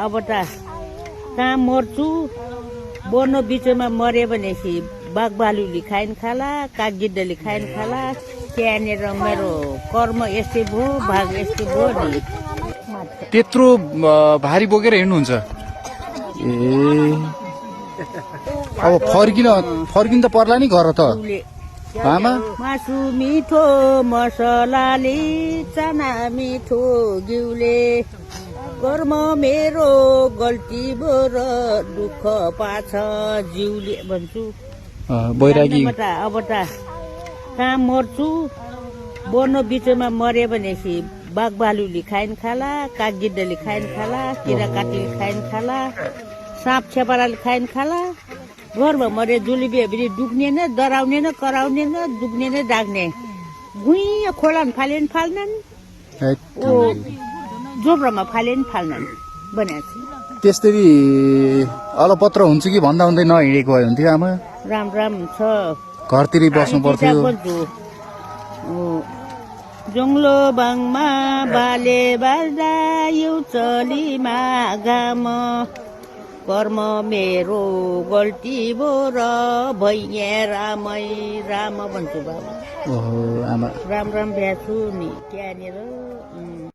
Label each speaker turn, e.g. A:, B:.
A: अब त कहाँ मर्छु बोर्नो बिचमा मर्यो भनेपछि बाघ भालुले खाइन खाला कागगिद्धले खाइन खाला त्यहाँनिर मेरो कर्म यस्तै भयो भाग यस्तै भयो नि
B: त्यत्रो भारी बोकेर हिँड्नुहुन्छ ए अब फर्किन त पर्ला नि घर त आमा
A: मासु मिठो मसलाले चना मिठो घिउले कर्म मेरो गल्ती भयो र दुःख पाछ जिउले भन्छु
B: बैरागी
A: अब त कहाँ मर्छु बोर्नो बिचमा मर्यो भनेपछि बाघ भालुले खाइन खाला कागगिद्धले खाइन खाला किरा काटीले खाइन खाला साँप छेपाराले खाइन खाला घरमा मरे जुलिबी भने दुख्ने न डराउने न कराउने न दुख्ने न डाक्ने गुइँ खोला फाले नि फाल्नन् जोब्रामा फाले नि फाल्नन् भनेको
B: त्यसरी अलपत्र हुन्छ कि भन्दा हुँदै नहिँडेको भए हुन्थ्यो आमा
A: राम राम छ
B: घरतिरै बस्नु पर्थ्यो
A: जङ्गलो बाङमा बाले बाल्दा यो चलीमा घाम कर्म मेरो गल्ती भो र भैया रामै राम भन्छु बाबा
B: ओहो आमा
A: राम राम भ्याछु नि त्यहाँनिर